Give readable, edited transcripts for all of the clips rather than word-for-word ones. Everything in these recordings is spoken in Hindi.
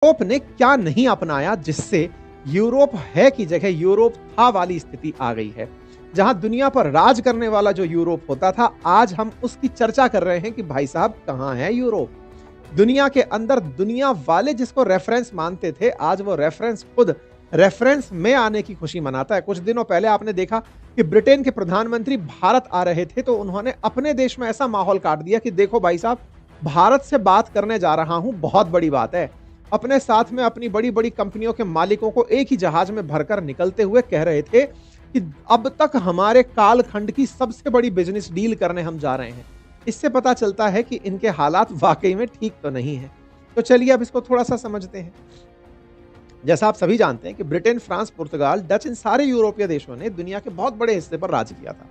यूरोप ने क्या नहीं अपनाया जिससे यूरोप है की जगह यूरोप था वाली स्थिति आ गई है। जहां दुनिया पर राज करने वाला जो यूरोप होता था, आज हम उसकी चर्चा कर रहे हैं कि भाई साहब कहां है यूरोप। दुनिया के अंदर दुनिया वाले जिसको रेफरेंस मानते थे, आज वो रेफरेंस खुद रेफरेंस में आने की खुशी मनाता है। कुछ दिनों पहले आपने देखा कि ब्रिटेन के प्रधानमंत्री भारत आ रहे थे, तो उन्होंने अपने देश में ऐसा माहौल काट दिया कि देखो भाई साहब, भारत से बात करने जा रहा हूं, बहुत बड़ी बात है। अपने साथ में अपनी बड़ी बड़ी कंपनियों के मालिकों को एक ही जहाज में भरकर निकलते हुए कह रहे थे कि अब तक हमारे कालखंड की सबसे बड़ी बिजनेस डील करने हम जा रहे हैं। इससे पता चलता है कि इनके हालात वाकई में ठीक तो नहीं है। तो चलिए अब इसको थोड़ा सा समझते हैं। जैसा आप सभी जानते हैं कि ब्रिटेन, फ्रांस, पुर्तगाल, डच, इन सारे यूरोपीय देशों ने दुनिया के बहुत बड़े हिस्से पर राज किया था।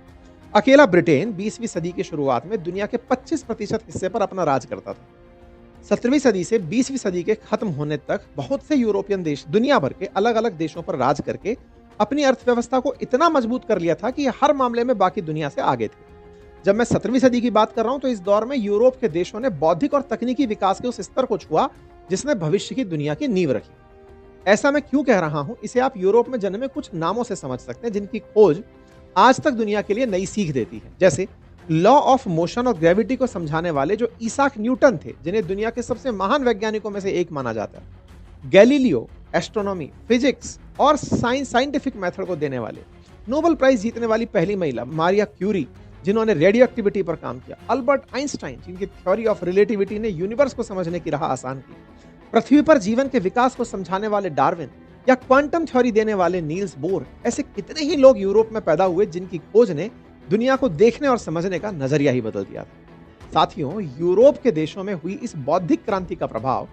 अकेला ब्रिटेन 20वीं सदी की शुरुआत में दुनिया के 25% हिस्से पर अपना राज करता था। 17वीं सदी से 20वीं सदी के खत्म होने तक बहुत से यूरोपियन देश दुनिया भर के अलग अलग देशों पर राज करके अपनी अर्थव्यवस्था को इतना मजबूत कर लिया था कि हर मामले में बाकी दुनिया से आगे थे। जब मैं 17वीं सदी की बात कर रहा हूं, तो इस दौर में यूरोप के देशों ने बौद्धिक और तकनीकी विकास के उस स्तर को छुआ जिसने भविष्य की दुनिया की नींव रखी। ऐसा मैं क्यों कह रहा हूं, इसे आप यूरोप में जन्मे कुछ नामों से समझ सकते हैं जिनकी खोज आज तक दुनिया के लिए नई सीख देती है। जैसे लॉ ऑफ मोशन और ग्रेविटी को समझाने वाले जो ईसाक न्यूटन थे, जिन्हें दुनिया के सबसे महान वैज्ञानिकों में से एक माना जाता है। गैलीलियो एस्ट्रोनॉमी, फिजिक्स और साइंटिफिक मेथड को देने वाले। नोबेल प्राइज जीतने वाली पहली महिला मारिया क्यूरी, जिन्होंने रेडियो एक्टिविटी पर काम किया। अल्बर्ट आइंस्टाइन, जिनकी थ्योरी ऑफ रिलेटिविटी ने यूनिवर्स को समझने की राह आसान की। पृथ्वी पर जीवन के विकास को समझाने वाले डार्विन या क्वांटम थ्योरी देने वाले नील्स बोर, ऐसे कितने ही लोग यूरोप में पैदा हुए जिनकी खोज ने दुनिया को देखने और समझने का नजरिया ही बदल दिया था। साथियों, यूरोप के देशों में हुई इस बौद्धिक क्रांति का प्रभाव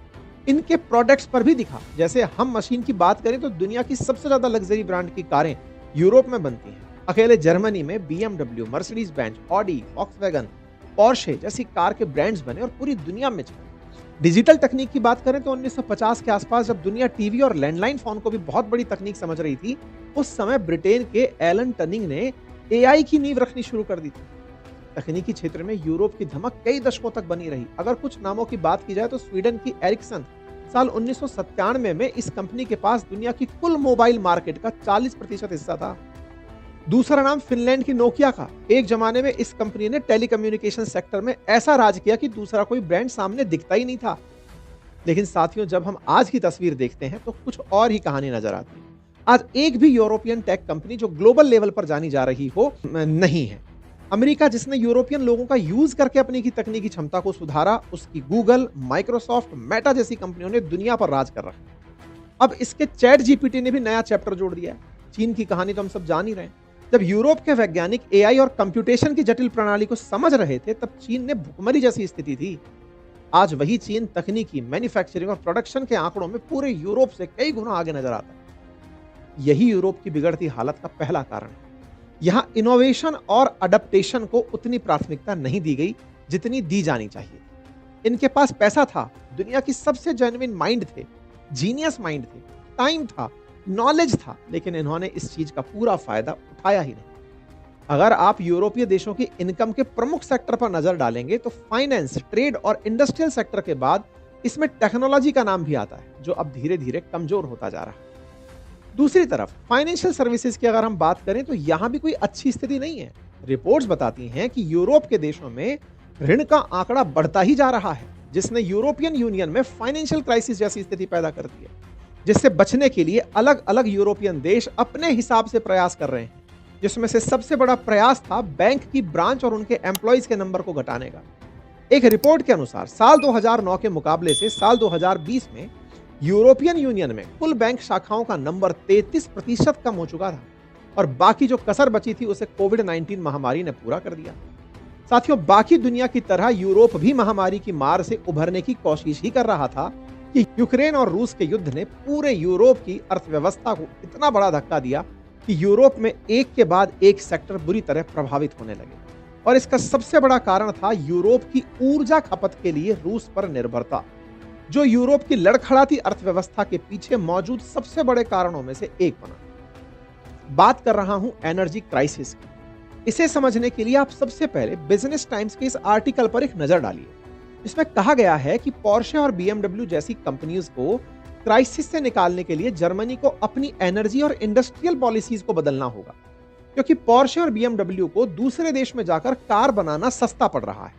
इनके प्रोडक्ट्स पर भी दिखा। जैसे हम मशीन की बात करें तो दुनिया की सबसे ज्यादा लग्जरी ब्रांड की कारें यूरोप में बनती हैं। अकेले जर्मनी में BMW, Mercedes Benz, Audi, Volkswagen, Porsche जैसी कार के ब्रांड्स बने और पूरी दुनिया में चले। डिजिटल तकनीक की बात करें तो 1950 के आसपास, जब दुनिया टीवी और लैंडलाइन फोन को भी बहुत बड़ी तकनीक समझ रही थी, उस समय ब्रिटेन के एलन टनिंग ने AI की नींव रखनी शुरू कर दी थी। तकनीकी क्षेत्र में यूरोप की धमक कई दशकों तक बनी रही। अगर कुछ नामों की बात की जाए तो स्वीडन की एरिक्सन, साल 1997 में इस कंपनी के पास दुनिया की कुल मोबाइल मार्केट का 40% हिस्सा था। दूसरा नाम फिनलैंड की नोकिया का। एक जमाने में इस कंपनी ने टेलीकम्युनिकेशन सेक्टर में ऐसा राज किया कि दूसरा कोई ब्रांड सामने दिखता ही नहीं था। लेकिन साथियों, जब हम आज की तस्वीर देखते हैं तो कुछ और ही कहानी नजर आती है। आज एक भी यूरोपियन टेक कंपनी जो ग्लोबल लेवल पर जानी जा रही हो नहीं है। अमेरिका, जिसने यूरोपियन लोगों का यूज करके अपनी की तकनीकी क्षमता को सुधारा, उसकी गूगल, माइक्रोसॉफ्ट, मेटा जैसी कंपनियों ने दुनिया पर राज कर रखा। अब इसके चैट जीपीटी ने भी नया चैप्टर जोड़ दिया है। चीन की कहानी तो हम सब जान ही रहे हैं। जब यूरोप के वैज्ञानिक AI और कंप्यूटेशन की जटिल प्रणाली को समझ रहे थे, तब चीन ने भुखमरी जैसी स्थिति थी। आज वही चीन तकनीकी, मैन्युफैक्चरिंग और प्रोडक्शन के आंकड़ों में पूरे यूरोप से कई गुना आगे नजर आता है। यही यूरोप की बिगड़ती हालत का पहला कारण है। यहां इनोवेशन और अडप्टेशन को उतनी प्राथमिकता नहीं दी गई जितनी दी जानी चाहिए। इनके पास पैसा था, दुनिया की सबसे जेन्युइन माइंड थे, जीनियस माइंड थे, टाइम था, नॉलेज था, लेकिन इन्होंने इस चीज का पूरा फायदा उठाया ही नहीं। अगर आप यूरोपीय देशों की इनकम के प्रमुख सेक्टर पर नजर डालेंगे तो फाइनेंस, ट्रेड और इंडस्ट्रियल सेक्टर के बाद इसमें टेक्नोलॉजी का नाम भी आता है, जो अब धीरे धीरे कमजोर होता जा रहा है। दूसरी तरफ फाइनेंशियल सर्विसेज की अगर हम बात करें तो यहां भी कोई अच्छी स्थिति नहीं है। रिपोर्ट्स बताती हैं कि यूरोप के देशों में ऋण का आंकड़ा बढ़ता ही जा रहा है, जिसने यूरोपियन यूनियन में फाइनेंशियल क्राइसिस जैसी स्थिति पैदा कर दी है, जिससे बचने के लिए अलग अलग यूरोपियन देश अपने हिसाब से प्रयास कर रहे हैं। जिसमें से सबसे बड़ा प्रयास था बैंक की ब्रांच और उनके एम्प्लॉइज के नंबर को घटाने का। एक रिपोर्ट के अनुसार साल 2009 के मुकाबले से साल 2020 में यूरोपियन यूनियन में कुल बैंक शाखाओं का नंबर 33% कम हो चुका था, और बाकी जो कसर बची थी उसे कोविड-19 महामारी ने पूरा कर दिया। साथियों, बाकी दुनिया की तरह यूरोप भी महामारी की मार से उभरने की कोशिश ही कर रहा था कि यूक्रेन और रूस के युद्ध ने पूरे यूरोप की अर्थव्यवस्था को इतना बड़ा धक्का दिया कि यूरोप में एक के बाद एक सेक्टर बुरी तरह प्रभावित होने लगे। और इसका सबसे बड़ा कारण था यूरोप की ऊर्जा खपत के लिए रूस पर निर्भरता, जो यूरोप की लड़खड़ाती अर्थव्यवस्था के पीछे मौजूद सबसे बड़े कारणों में से एक बना। बात कर रहा हूं एनर्जी क्राइसिस की। इसे समझने के लिए आप सबसे पहले बिजनेस टाइम्स के इस आर्टिकल पर एक नजर डालिए। इसमें कहा गया है कि पोर्शे और BMW जैसी कंपनियों को क्राइसिस से निकालने के लिए जर्मनी को अपनी एनर्जी और इंडस्ट्रियल पॉलिसीज को बदलना होगा, क्योंकि पोर्शे और बीएमडब्ल्यू को दूसरे देश में जाकर कार बनाना सस्ता पड़ रहा है,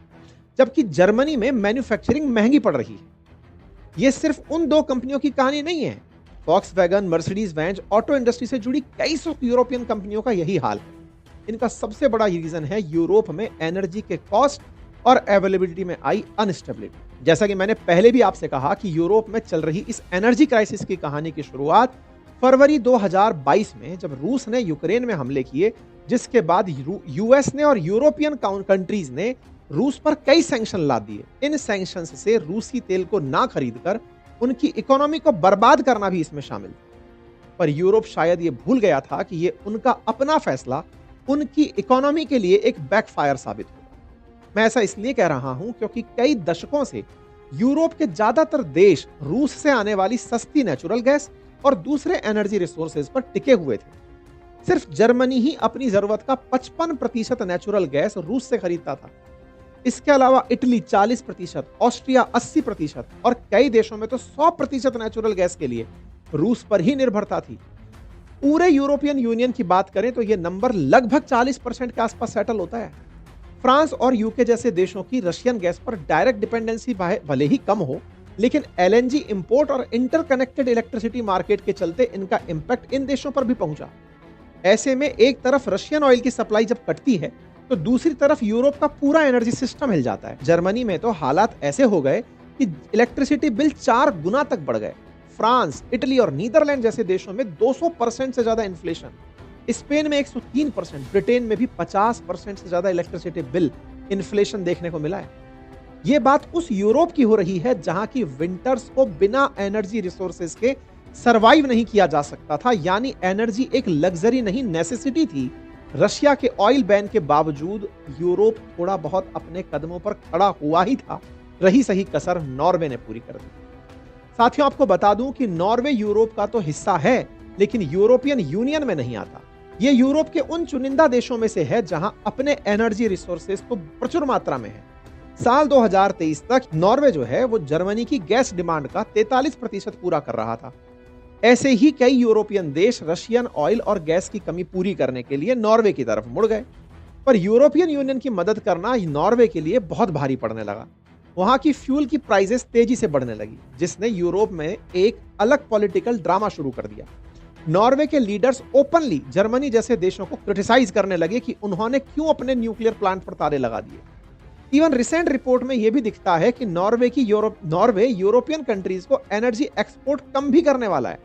जबकि जर्मनी में मैन्युफैक्चरिंग महंगी पड़ रही है। यह सिर्फ उन दो कंपनियों की कहानी नहीं है। Volkswagen, Mercedes Benz, auto industry से जुड़ी कई सौ यूरोपियन कंपनियों का यही हाल है। इनका सबसे बड़ा रीजन है यूरोप में एनर्जी के कॉस्ट और अवेलेबिलिटी में आई अनस्टेबिलिटी। जैसा कि मैंने पहले भी आपसे कहा कि यूरोप में चल रही इस एनर्जी क्राइसिस की कहानी की शुरुआत फरवरी 2022 में जब रूस ने यूक्रेन में हमले किए, जिसके बाद यूएस ने और यूरोपियन कंट्रीज ने रूस पर कई सैंक्शन ला दिए। इन सैंक्शंस से रूसी तेल को ना खरीदकर उनकी इकोनॉमी को बर्बाद करना भी इसमें शामिल था। पर यूरोप शायद ये भूल गया था कि ये उनका अपना फैसला उनकी इकोनॉमी के लिए एक बैकफायर साबित होगा। मैं ऐसा इसलिए कह रहा हूं क्योंकि कई दशकों से यूरोप के ज्यादातर देश रूस से आने वाली सस्ती नेचुरल गैस और दूसरे एनर्जी रिसोर्सेज पर टिके हुए थे। सिर्फ जर्मनी ही अपनी जरूरत का 55% नेचुरल गैस रूस से खरीदता था। इसके अलावा इटली 40%, ऑस्ट्रिया 80% और कई देशों में तो 100% नेचुरल गैस के लिए रूस पर ही निर्भरता थी। पूरे यूरोपियन यूनियन की बात करें तो यह नंबर लगभग 40% के आसपास सेटल होता है। फ्रांस और यूके जैसे देशों की रशियन गैस पर डायरेक्ट डिपेंडेंसी भले ही कम हो, लेकिन एलएनजी इंपोर्ट और इंटरकनेक्टेड इलेक्ट्रिसिटी मार्केट के चलते इनका इंपैक्ट इन देशों पर भी पहुंचा। ऐसे में एक तरफ रशियन ऑयल की सप्लाई जब कटती है तो दूसरी तरफ यूरोप का पूरा एनर्जी सिस्टम हिल जाता है। जर्मनी में तो हालात ऐसे हो गए कि इलेक्ट्रिसिटी बिल 4 गुना तक बढ़ गए। फ्रांस, इटली और नीदरलैंड जैसे देशों में 200% से ज्यादा इन्फ्लेशन, स्पेन में 103%, ब्रिटेन में भी 50% से ज्यादा इलेक्ट्रिसिटी बिल इन्फ्लेशन देखने को मिला है। यह बात उस यूरोप की हो रही है जहां की विंटर्स को बिना एनर्जी रिसोर्सेज के सरवाइव नहीं किया जा सकता था, यानी एनर्जी एक लग्जरी नहीं नेसेसिटी थी। रशिया के ऑयल बैन के बावजूद यूरोप थोड़ा बहुत अपने कदमों पर खड़ा हुआ ही था। रही सही कसर नॉर्वे ने पूरी कर दी। साथियों, आपको बता दूं कि नॉर्वे यूरोप का तो हिस्सा है, लेकिन यूरोपियन यूनियन में नहीं आता। यह यूरोप के उन चुनिंदा देशों में से है जहां अपने एनर्जी रिसोर्सेज तो प्रचुर मात्रा में है। साल 2023 तक नॉर्वे जो है वो जर्मनी की गैस डिमांड का 43% पूरा कर रहा था। ऐसे ही कई यूरोपियन देश रशियन ऑयल और गैस की कमी पूरी करने के लिए नॉर्वे की तरफ मुड़ गए। पर यूरोपियन यूनियन की मदद करना नॉर्वे के लिए बहुत भारी पड़ने लगा। वहां की फ्यूल की प्राइसेस तेजी से बढ़ने लगी, जिसने यूरोप में एक अलग पॉलिटिकल ड्रामा शुरू कर दिया। नॉर्वे के लीडर्स ओपनली जर्मनी जैसे देशों को क्रिटिसाइज करने लगे कि उन्होंने क्यों अपने न्यूक्लियर प्लांट पर ताले लगा दिए। इवन रिसेंट रिपोर्ट में यह भी दिखता है कि नॉर्वे यूरोपियन कंट्रीज को एनर्जी एक्सपोर्ट कम भी करने वाला है,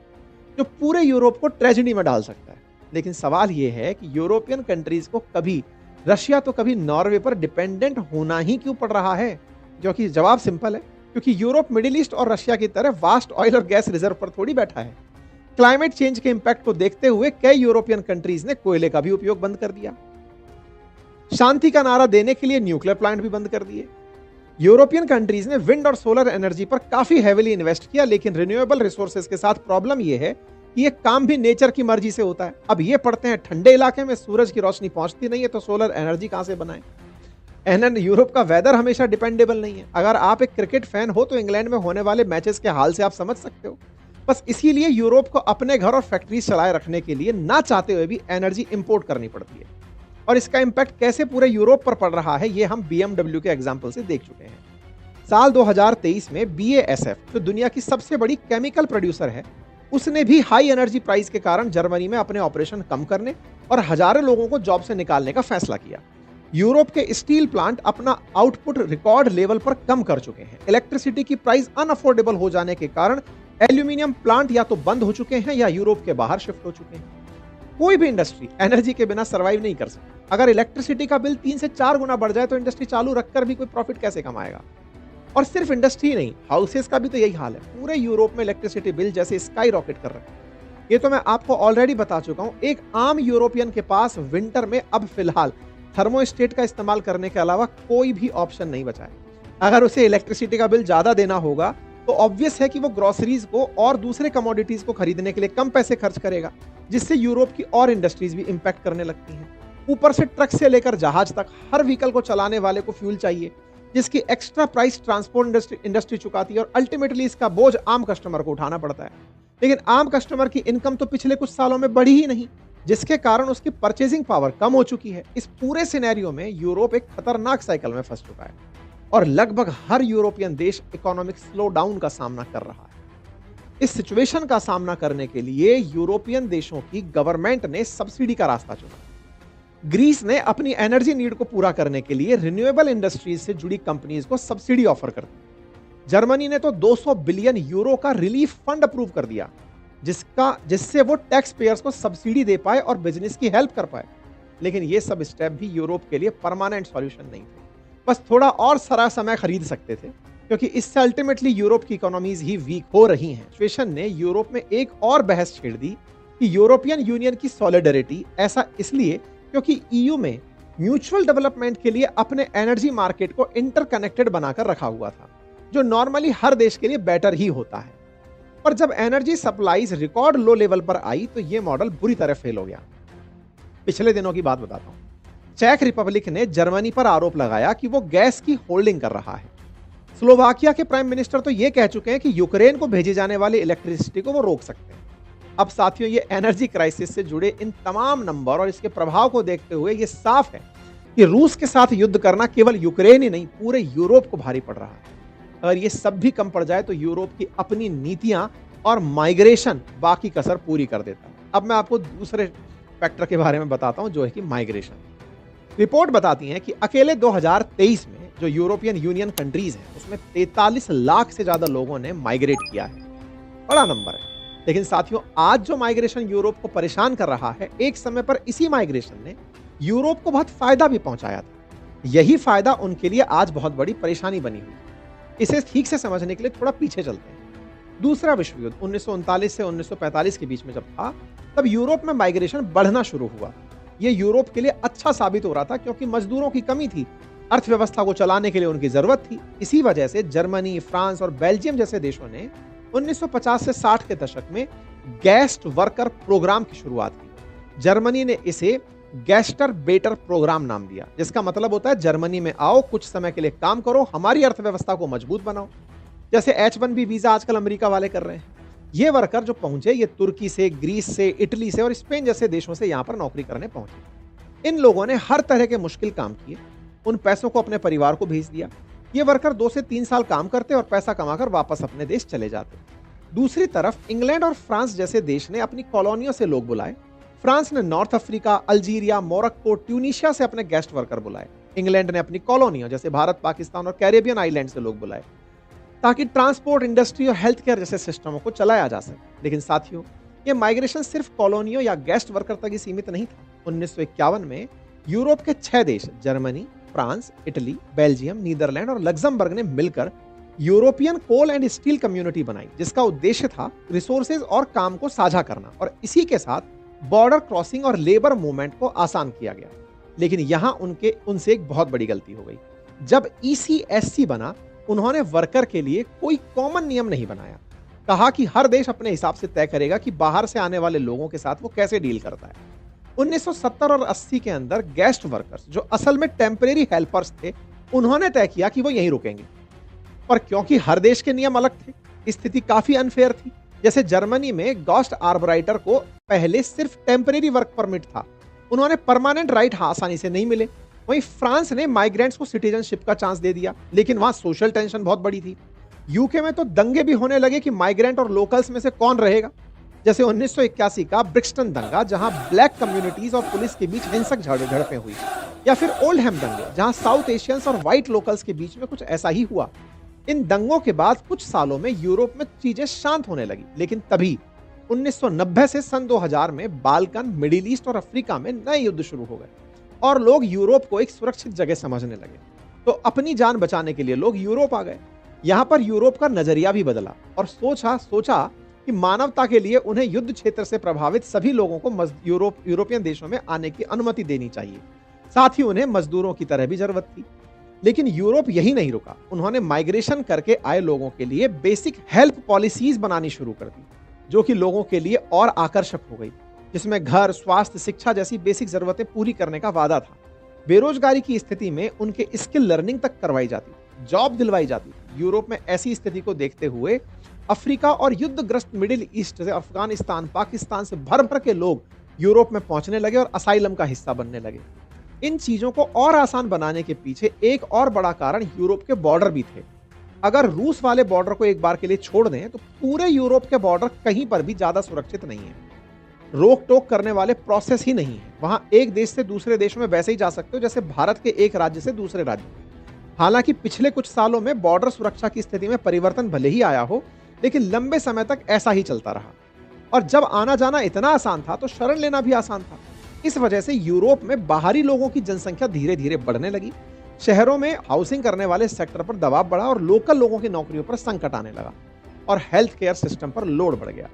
जो पूरे यूरोप को ट्रेजेडी में डाल सकता है। लेकिन सवाल यह है कि यूरोपियन कंट्रीज को कभी रशिया तो कभी नॉर्वे पर डिपेंडेंट होना ही क्यों पड़ रहा है? क्योंकि जवाब सिंपल है, क्योंकि यूरोप मिडिल ईस्ट और रशिया की तरह वास्ट ऑयल और गैस रिजर्व पर थोड़ी बैठा है। क्लाइमेट चेंज के इंपैक्ट को देखते हुए कई यूरोपियन कंट्रीज ने कोयले का भी उपयोग बंद कर दिया। शांति का नारा देने के लिए न्यूक्लियर प्लांट भी बंद कर दिए। यूरोपियन कंट्रीज ने विंड और सोलर एनर्जी पर काफी हेवीली इन्वेस्ट किया, लेकिन रिन्यूएबल रिसोर्सेज के साथ प्रॉब्लम यह है कि यह काम भी नेचर की मर्जी से होता है। अब ये पढ़ते हैं ठंडे इलाके में सूरज की रोशनी पहुंचती नहीं है तो सोलर एनर्जी कहां से बनाएं। यूरोप का वेदर हमेशा डिपेंडेबल नहीं है। अगर आप एक क्रिकेट फैन हो तो इंग्लैंड में होने वाले मैचेस के हाल से आप समझ सकते हो। बस इसीलिए यूरोप को अपने घर और फैक्ट्रीज चलाए रखने के लिए ना चाहते हुए भी एनर्जी इंपोर्ट करनी पड़ती है। और इसका इंपैक्ट कैसे पूरे यूरोप पर पड़ रहा है, ये हम बीएमडब्ल्यू के एग्जाम्पल से देख चुके हैं। साल 2023 में BASF, जो दुनिया की सबसे बड़ी केमिकल प्रोड्यूसर है, उसने भी हाई एनर्जी प्राइस के कारण जर्मनी में अपने ऑपरेशन कम करने और हजारों लोगों को जॉब से निकालने का फैसला किया। यूरोप के स्टील प्लांट अपना आउटपुट रिकॉर्ड लेवल पर कम कर चुके हैं। इलेक्ट्रिसिटी की प्राइस अनअफोर्डेबल हो जाने के कारण एल्यूमिनियम प्लांट या तो बंद हो चुके हैं या यूरोप के बाहर शिफ्ट हो चुके हैं। कोई भी इंडस्ट्री एनर्जी के बिना सर्वाइव नहीं कर सकती। अगर इलेक्ट्रिसिटी का बिल 3 से 4 गुना बढ़ जाए तो इंडस्ट्री चालू रखकर भी कोई प्रॉफिट कैसे कमाएगा? और सिर्फ इंडस्ट्री नहीं, हाउसेस का भी तो यही हाल है। पूरे यूरोप में इलेक्ट्रिसिटी बिल जैसे स्काई रॉकेट कर रहे हैं। ये तो मैं आपको ऑलरेडी बता चुका हूं। एक आम यूरोपियन के पास विंटर में अब फिलहाल थर्मोस्टेट का इस्तेमाल करने के अलावा कोई भी ऑप्शन नहीं बचा है। अगर उसे इलेक्ट्रिसिटी का बिल ज्यादा देना होगा तो ऑब्वियस है कि वो ग्रोसरीज को और दूसरे कमोडिटीज को खरीदने के लिए कम पैसे खर्च करेगा, जिससे यूरोप की और इंडस्ट्रीज भी इंपैक्ट करने लगती हैं। ऊपर से ट्रक से लेकर जहाज तक हर व्हीकल को चलाने वाले को फ्यूल चाहिए। जिसकी एक्स्ट्रा प्राइस ट्रांसपोर्ट इंडस्ट्री चुकाती है और अल्टीमेटली इसका बोझ आम कस्टमर को उठाना पड़ता है। लेकिन आम कस्टमर की इनकम तो पिछले कुछ सालों में बढ़ी ही नहीं, जिसके कारण उसकी परचेजिंग पावर कम हो चुकी है। इस पूरे सिनेरियो में यूरोप एक खतरनाक साइकिल में फंस चुका है और लगभग हर यूरोपियन देश इकोनॉमिक स्लो डाउन का सामना कर रहा है। इस सिचुएशन का सामना करने के लिए यूरोपियन देशों की गवर्नमेंट ने सब्सिडी का रास्ता चुना। ग्रीस ने अपनी एनर्जी नीड को पूरा करने के लिए रिन्यूएबल इंडस्ट्रीज से जुड़ी कंपनीज को सब्सिडी ऑफर कर दी। जर्मनी ने तो 200 बिलियन यूरो का रिलीफ फंड अप्रूव कर दिया, जिससे वो टैक्स पेयर्स को सब्सिडी दे पाए और बिजनेस की हेल्प कर पाए। लेकिन ये सब स्टेप भी यूरोप के लिए परमानेंट सॉल्यूशन नहीं थे, बस थोड़ा और सारा समय खरीद सकते थे, क्योंकि इससे अल्टीमेटली यूरोप की इकोनॉमीज ही वीक हो रही हैं। सिचुएशन ने यूरोप में एक और बहस छेड़ दी कि यूरोपियन यूनियन की सॉलिडरिटी, ऐसा इसलिए क्योंकि ईयू में म्यूचुअल डेवलपमेंट के लिए अपने एनर्जी मार्केट को इंटरकनेक्टेड बनाकर रखा हुआ था, जो नॉर्मली हर देश के लिए बेटर ही होता है। पर जब energy supplies record low level पर आई तो यह मॉडल बुरी तरह फेल हो गया। पिछले दिनों की बात बताता हूं। चेक रिपब्लिक ने जर्मनी पर आरोप लगाया कि वो गैस की होल्डिंग कर रहा है। स्लोवाकिया के प्राइम मिनिस्टर तो ये कह चुके हैं कि यूक्रेन को भेजी जाने वाली इलेक्ट्रिसिटी को वो रोक सकते हैं। अब साथियों, ये एनर्जी क्राइसिस से जुड़े इन तमाम नंबर और इसके प्रभाव को देखते हुए ये साफ है कि रूस के साथ युद्ध करना केवल यूक्रेन ही नहीं, पूरे यूरोप को भारी पड़ रहा है। अगर ये सब भी कम पड़ जाए तो यूरोप की अपनी नीतियां और माइग्रेशन बाकी कसर पूरी कर देता है। अब मैं आपको दूसरे फैक्टर के बारे में बताता हूं, जो है कि माइग्रेशन। रिपोर्ट बताती है कि अकेले 2023 में जो यूरोपियन यूनियन कंट्रीज हैं, उसमें 43 लाख से ज्यादा लोगों ने माइग्रेट किया है। बड़ा नंबर है। लेकिन साथियों, आज जो माइग्रेशन यूरोप को परेशान कर रहा है, एक समय पर इसी माइग्रेशन ने यूरोप को बहुत फायदा भी पहुंचाया था। यही फायदा उनके लिए आज बहुत बड़ी परेशानी बनी हुई है। इसे ठीक से समझने के लिए थोड़ा पीछे चलते हैं। दूसरा विश्व युद्ध 1939 से 1945 के बीच में जब था, तब यूरोप में माइग्रेशन बढ़ना शुरू हुआ। यह यूरोप के लिए अच्छा साबित हो रहा था, क्योंकि मजदूरों की कमी थी, अर्थव्यवस्था को चलाने के लिए उनकी जरूरत थी। इसी वजह से जर्मनी, फ्रांस और बेल्जियम जैसे देशों ने 1950 से 60 के दशक में गेस्ट वर्कर प्रोग्राम की शुरुआत की। जर्मनी ने इसे गेस्टर बेटर प्रोग्राम नाम दिया, जिसका मतलब होता है जर्मनी में आओ, कुछ समय के लिए काम करो, हमारी अर्थव्यवस्था को मजबूत बनाओ। जैसे H1B वीजा आजकल अमेरिका वाले कर रहे हैं। ये वर्कर जो पहुंचे, ये तुर्की से, ग्रीस से, इटली से और स्पेन जैसे देशों से यहां पर नौकरी करने पहुंचे। इन लोगों ने हर तरह के मुश्किल काम किए, उन पैसों को अपने परिवार को भेज दिया। ये वर्कर 2 से 3 साल काम करते और पैसा कमाकर वापस अपने देश चले जाते। दूसरी तरफ इंग्लैंड और फ्रांस जैसे देश ने अपनी कॉलोनियों से लोग बुलाए। फ्रांस ने north Africa, Algeria, Morocco, Tunisia से अपने गेस्ट वर्कर बुलाए। इंग्लैंड ने अपनी कॉलोनियों जैसे भारत, पाकिस्तान और कैरेबियन आइलैंड से लोग बुलाए, ताकि ट्रांसपोर्ट, इंडस्ट्री और हेल्थ केयर जैसे सिस्टमों को चलाया जा सके। लेकिन साथियों, ये माइग्रेशन सिर्फ कॉलोनियों या गेस्ट वर्कर तक ही सीमित नहीं था। 1951 में यूरोप के 6 देश, Germany, France, Italy, Belgium, Netherland और लग्जमबर्ग ने मिलकर European coal and steel community बनाई, जिसका उद्देश्य था रिसोर्सेज और काम को साझा करना, और इसी के साथ बॉर्डर क्रॉसिंग और लेबर मूवमेंट को आसान किया गया। लेकिन यहां उनसे एक बहुत बड़ी गलती हो गई। जब ECSC बना, उन्होंने वर्कर के लिए कोई कॉमन नियम नहीं बनाया। कहा कि हर देश अपने हिसाब से तय करेगा कि बाहर से आने वाले लोगों के साथ वो कैसे डील करता है। 1970 और 80 के अंदर गेस्ट वर्कर्स, जो असल में टेम्परेरी हेल्पर्स थे, उन्होंने तय किया कि वो यहीं रुकेंगे। पर क्योंकि हर देश के नियम अलग थे, स्थिति काफी अनफेयर थी। जैसे जर्मनी में गोस्ट आर्बराइटर को पहले सिर्फ टेम्परेरी वर्क परमिट था, उन्होंने परमानेंट राइट आसानी से नहीं मिले। वहीं फ्रांस ने माइग्रेंट्स को सिटीजनशिप का चांस दे दिया, लेकिन वहां सोशल टेंशन बहुत बड़ी थी। यूके में तो दंगे भी होने लगे कि माइग्रेंट और लोकल्स में से कौन रहेगा। जैसे 1981 का ब्रिक्सटन दंगा, जहां ब्लैक कम्युनिटीज और पुलिस के बीच हिंसक झड़पें हुई, या फिर ओल्डहैम दंगे, जहां साउथ एशियंस और व्हाइट लोकल्स के बीच में कुछ ऐसा ही हुआ। इन दंगों के बाद कुछ सालों में यूरोप में चीजें शांत होने लगी, लेकिन तभी 1990 से सन 2000 में बाल्कन, मिडिल ईस्ट और अफ्रीका में नए युद्ध शुरू हो गए और लोग यूरोप को एक सुरक्षित जगह समझने लगे। तो अपनी जान बचाने के लिए लोग यूरोप आ गए। यहां पर यूरोप का नजरिया भी बदला और सोचा कि मानवता के लिए उन्हें युद्ध क्षेत्र से प्रभावित सभी लोगों को यूरोपियन देशों में आने की अनुमति देनी चाहिए। साथ ही उन्हें मजदूरों की तरह भी जरूरत थी। लेकिन यूरोप यही नहीं रुका, उन्होंने माइग्रेशन करके आए लोगों के लिए बेसिक हेल्प पॉलिसीज बनानी शुरू कर दी, जो कि लोगों के लिए और आकर्षक हो गई, जिसमें घर, स्वास्थ्य, शिक्षा जैसी बेसिक जरूरतें पूरी करने का वादा था। बेरोजगारी की स्थिति में उनके स्किल लर्निंग तक करवाई जाती, जॉब दिलवाई जाती। यूरोप में ऐसी स्थिति को देखते हुए अफ्रीका और युद्धग्रस्त मिडिल ईस्ट से, अफगानिस्तान, पाकिस्तान से भर भर के लोग यूरोप में पहुंचने लगे और असाइलम का हिस्सा बनने लगे। इन चीजों को और आसान बनाने के पीछे एक और बड़ा कारण यूरोप के बॉर्डर भी थे। अगर रूस वाले बॉर्डर को एक बार के लिए छोड़ दें तो पूरे यूरोप के बॉर्डर कहीं पर भी ज्यादा सुरक्षित नहीं है। रोक टोक करने वाले प्रोसेस ही नहीं है। वहां एक देश से दूसरे देश में वैसे ही जा सकते हो जैसे भारत के एक राज्य से दूसरे राज्य में। हालांकि पिछले कुछ सालों में बॉर्डर सुरक्षा की स्थिति में परिवर्तन भले ही आया हो, लेकिन लंबे समय तक ऐसा ही चलता रहा। और जब आना जाना इतना आसान था तो शरण लेना भी आसान था। इस वजह से यूरोप में बाहरी लोगों की जनसंख्या धीरे धीरे बढ़ने लगी। शहरों में हाउसिंग करने वाले सेक्टर पर दबाव बढ़ा और लोकल लोगों की नौकरियों पर संकट आने लगा और हेल्थ केयर सिस्टम पर लोड बढ़ गया।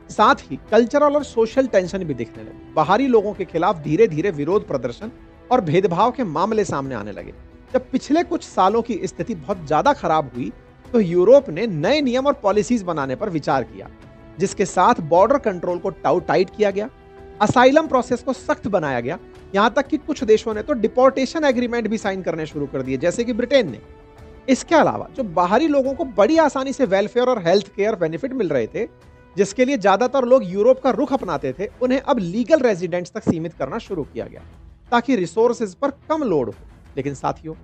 साथ ही कल्चरल और सोशल टेंशन भी दिखने लगे। बाहरी लोगों के खिलाफ धीरे धीरे विरोध प्रदर्शन और भेदभाव के मामले सामने आने लगे। जब पिछले कुछ सालों की स्थिति बहुत ज्यादा खराब हुई तो यूरोप ने नए नियम और पॉलिसीज बनाने पर विचार किया, जिसके साथ बॉर्डर कंट्रोल को टाइट किया गया, असाइलम प्रोसेस को सख्त बनाया गया। यहां तक कि कुछ देशों ने तो डिपोर्टेशन एग्रीमेंट भी साइन करने शुरू कर दिए, जैसे कि ब्रिटेन ने। इसके अलावा जो बाहरी लोगों को बड़ी आसानी से वेलफेयर और हेल्थ केयर बेनिफिट मिल रहे थे, जिसके लिए ज्यादातर लोग यूरोप का रुख अपनाते थे, उन्हें अब लीगल रेजिडेंट्स तक सीमित करना शुरू किया गया ताकि रिसोर्सेज पर कम लोड हो। लेकिन साथियों,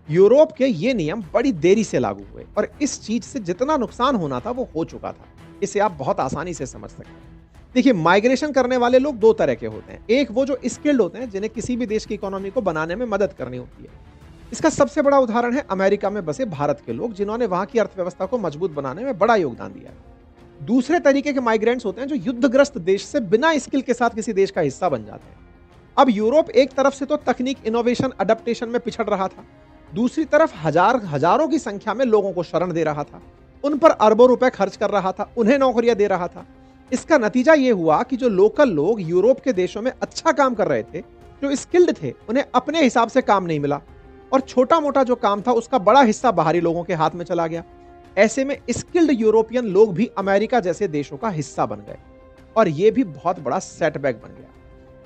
यूरोप के ये नियम बड़ी देरी से लागू हुए और इस चीज से जितना नुकसान होना था वो हो चुका था। इसे आप बहुत आसानी से समझ सकते हैं। देखिए, माइग्रेशन करने वाले लोग दो तरह के होते हैं। एक वो जो स्किल्ड होते हैं, जिन्हें किसी भी देश की इकोनॉमी को बनाने में मदद करनी होती है। इसका सबसे बड़ा उदाहरण है अमेरिका में बसे भारत के लोग, जिन्होंने वहां की अर्थव्यवस्था को मजबूत बनाने में बड़ा योगदान दिया है। दूसरे तरीके के माइग्रेंट्स होते हैं जो युद्धग्रस्त देश से बिना स्किल के साथ किसी देश का हिस्सा बन जाते हैं। अब यूरोप एक तरफ से तो तकनीक, इनोवेशन, अडेप्टेशन में पिछड़ रहा था, दूसरी तरफ हजारों की संख्या में लोगों को शरण दे रहा था, उन पर अरबों रुपए खर्च कर रहा था, उन्हें नौकरियां दे रहा था। इसका नतीजा यह हुआ कि जो लोकल लोग यूरोप के देशों में अच्छा काम कर रहे थे, जो स्किल्ड थे, उन्हें अपने हिसाब से काम नहीं मिला और छोटा मोटा जो काम था उसका बड़ा हिस्सा बाहरी लोगों के हाथ में चला गया। ऐसे में स्किल्ड यूरोपियन लोग भी अमेरिका जैसे देशों का हिस्सा बन गए और यह भी बहुत बड़ा सेटबैक बन गया।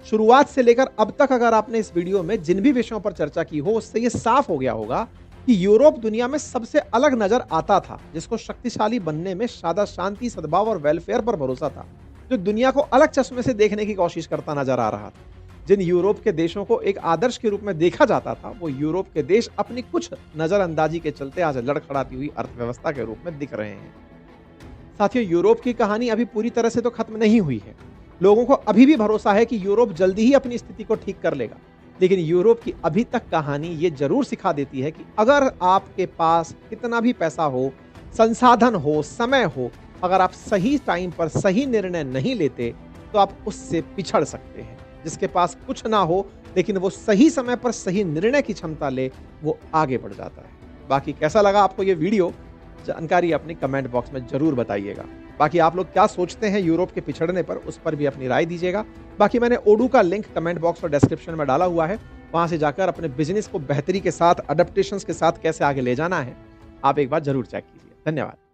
शुरुआत से लेकर अब तक अगर आपने इस वीडियो में जिन भी विषयों पर चर्चा की हो, उससे यह साफ हो गया होगा कि यूरोप दुनिया में सबसे अलग नजर आता था, जिसको शक्तिशाली बनने में सादा शांति, सद्भाव और वेलफेयर पर भरोसा था, जो दुनिया को अलग चश्मे से देखने की कोशिश करता नजर आ रहा था। जिन यूरोप के देशों को एक आदर्श के रूप में देखा जाता था, वो यूरोप के देश अपनी कुछ नजरअंदाजी के चलते आज लड़खड़ाती हुई अर्थव्यवस्था के रूप में दिख रहे हैं। साथियों, यूरोप की कहानी अभी पूरी तरह से तो खत्म नहीं हुई है। लोगों को अभी भी भरोसा है कि यूरोप जल्दी ही अपनी स्थिति को ठीक कर लेगा। लेकिन यूरोप की अभी तक कहानी ये जरूर सिखा देती है कि अगर आपके पास कितना भी पैसा हो, संसाधन हो, समय हो, अगर आप सही टाइम पर सही निर्णय नहीं लेते तो आप उससे पिछड़ सकते हैं। जिसके पास कुछ ना हो लेकिन वो सही समय पर सही निर्णय की क्षमता ले, वो आगे बढ़ जाता है। बाकी कैसा लगा आपको ये वीडियो, जानकारी अपनी कमेंट बॉक्स में जरूर बताइएगा। बाकी आप लोग क्या सोचते हैं यूरोप के पिछड़ने पर, उस पर भी अपनी राय दीजिएगा। बाकी मैंने ओडू का लिंक कमेंट बॉक्स और डिस्क्रिप्शन में डाला हुआ है, वहां से जाकर अपने बिजनेस को बेहतरी के साथ, अडेप्टेशंस के साथ कैसे आगे ले जाना है, आप एक बार जरूर चेक कीजिए। धन्यवाद।